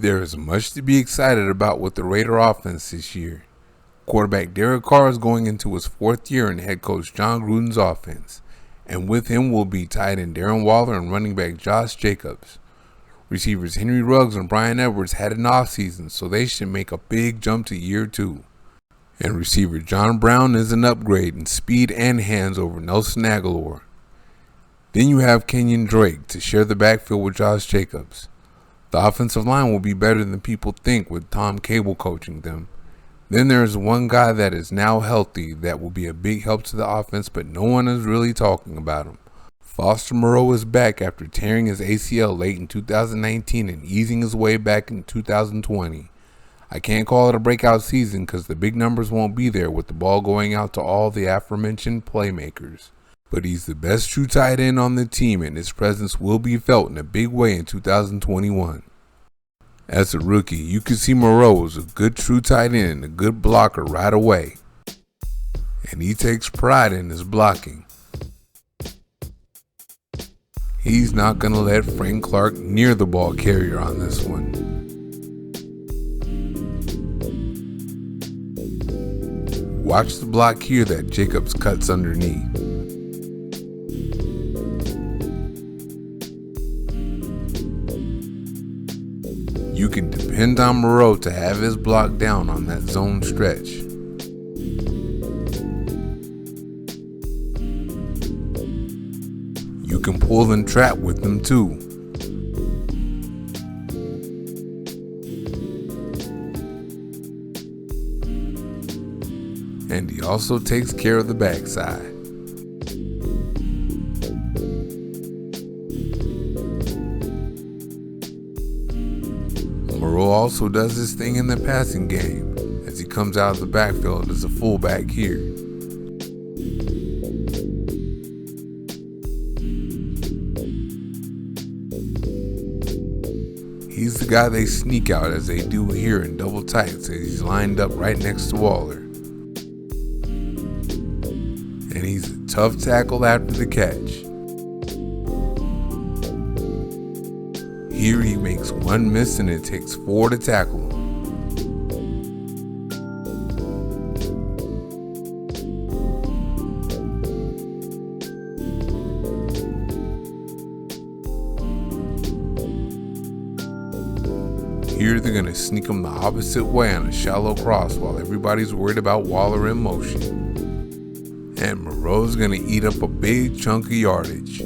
There is much to be excited about with the Raider offense this year. Quarterback Derek Carr is going into his fourth year in head coach John Gruden's offense, and with him will be tight end Darren Waller and running back Josh Jacobs. Receivers Henry Ruggs and Bryan Edwards had an offseason, so they should make a big jump to year two. And receiver John Brown is an upgrade in speed and hands over Nelson Aguilar. Then you have Kenyon Drake to share the backfield with Josh Jacobs. The offensive line will be better than people think with Tom Cable coaching them. Then there's one guy that is now healthy that will be a big help to the offense, but no one is really talking about him. Foster Moreau is back after tearing his ACL late in 2019 and easing his way back in 2020. I can't call it a breakout season because the big numbers won't be there with the ball going out to all the aforementioned playmakers. But he's the best true tight end on the team, and his presence will be felt in a big way in 2021. As a rookie, you could see Moreau was a good true tight end and a good blocker right away. And he takes pride in his blocking. He's not going to let Frank Clark near the ball carrier on this one. Watch the block here that Jacobs cuts underneath. You can depend on Moreau to have his block down on that zone stretch. You can pull and trap with them too. And he also takes care of the backside. Moreau also does his thing in the passing game as he comes out of the backfield as a fullback here. He's the guy they sneak out as they do here in double tights as he's lined up right next to Waller. And he's a tough tackle after the catch. Here he makes one miss and it takes 4 to tackle him. Here they're going to sneak him the opposite way on a shallow cross while everybody's worried about Waller in motion. And Moreau's going to eat up a big chunk of yardage.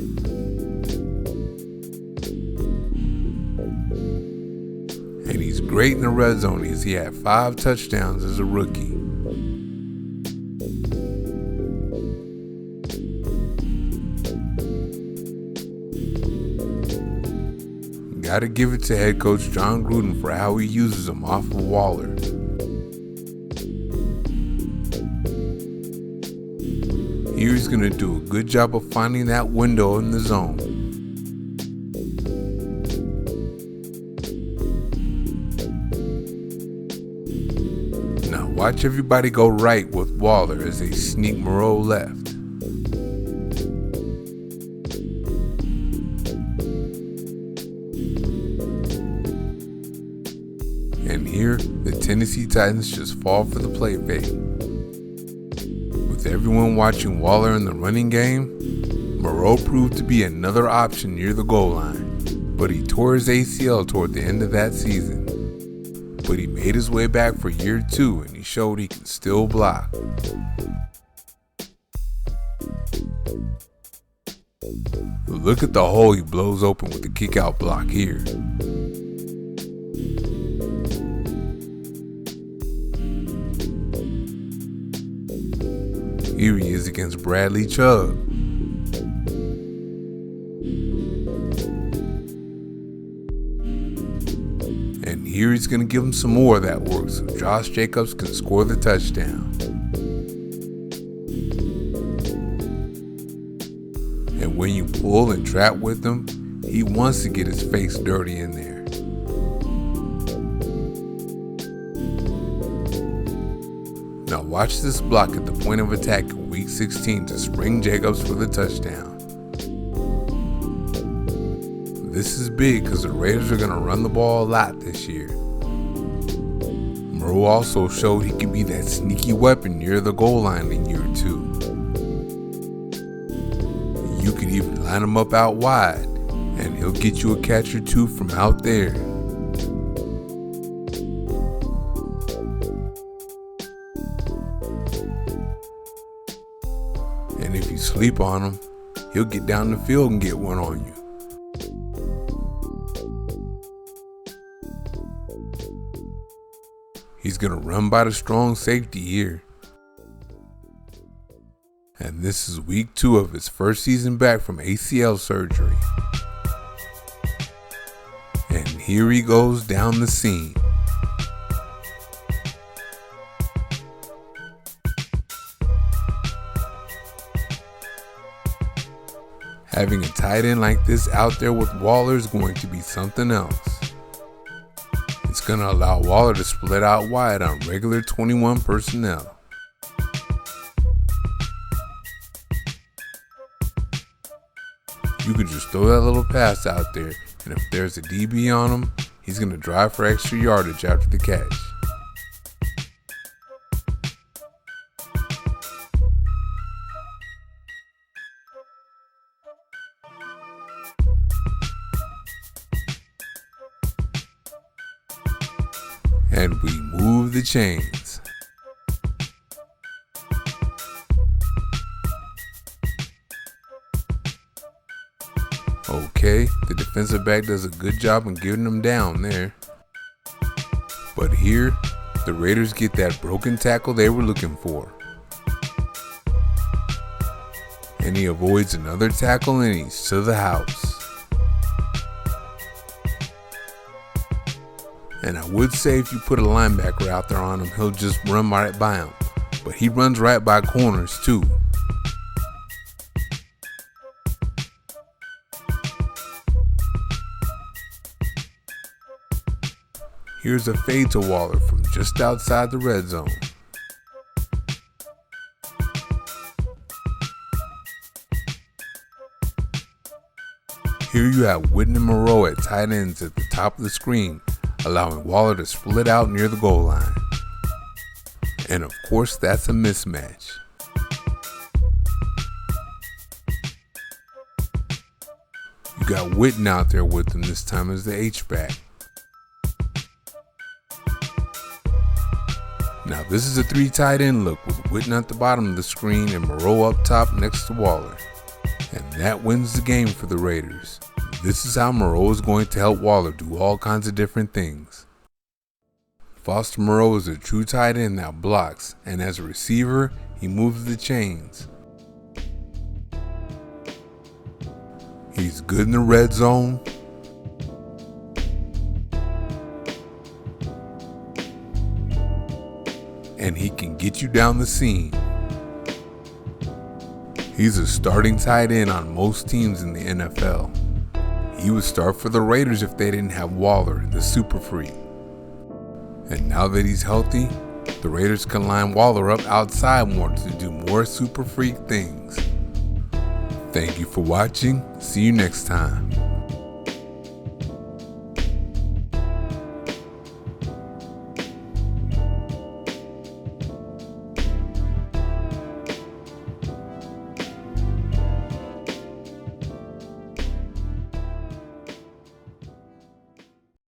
And he's great in the red zone as he had 5 touchdowns as a rookie. Gotta give it to head coach John Gruden for how he uses him off of Waller. Here he's gonna do a good job of finding that window in the zone. Now watch everybody go right with Waller as they sneak Moreau left. And here, the Tennessee Titans just fall for the play fake. With everyone watching Waller in the running game, Moreau proved to be another option near the goal line, but he tore his ACL toward the end of that season. But he made his way back for year 2 and he showed he can still block. Look at the hole he blows open with the kick out block here. Here he is against Bradley Chubb. And here he's going to give him some more of that work so Josh Jacobs can score the touchdown. And when you pull and trap with him, he wants to get his face dirty in there. Now watch this block at the point of attack in week 16 to spring Jacobs for the touchdown. This this is big because the Raiders are going to run the ball a lot this year. Moreau also showed he could be that sneaky weapon near the goal line in year 2. You could even line him up out wide, and he'll get you a catch or two from out there. And if you sleep on him, he'll get down the field and get one on you. He's going to run by the strong safety here. And this is week 2 of his first season back from ACL surgery. And here he goes down the seam. Having a tight end like this out there with Waller is going to be something else. It's going to allow Waller to split out wide on regular 21 personnel. You can just throw that little pass out there, and if there's a DB on him, he's going to drive for extra yardage after the catch. And we move the chains. Okay, the defensive back does a good job in getting them down there. But here, the Raiders get that broken tackle they were looking for. And he avoids another tackle and he's to the house. And I would say if you put a linebacker out there on him, he'll just run right by him. But he runs right by corners too. Here's a fade to Waller from just outside the red zone. Here you have Whitney and Moreau at tight ends at the top of the screen, allowing Waller to split out near the goal line. And of course, that's a mismatch. You got Witten out there with him this time as the H-back. Now this is a 3 tight end look with Witten at the bottom of the screen and Moreau up top next to Waller. And that wins the game for the Raiders. This is how Moreau is going to help Waller do all kinds of different things. Foster Moreau is a true tight end that blocks, and as a receiver, he moves the chains. He's good in the red zone. And he can get you down the seam. He's a starting tight end on most teams in the NFL. He would start for the Raiders if they didn't have Waller, the super freak. And now that he's healthy, the Raiders can line Waller up outside more to do more super freak things. Thank you for watching. See you next time.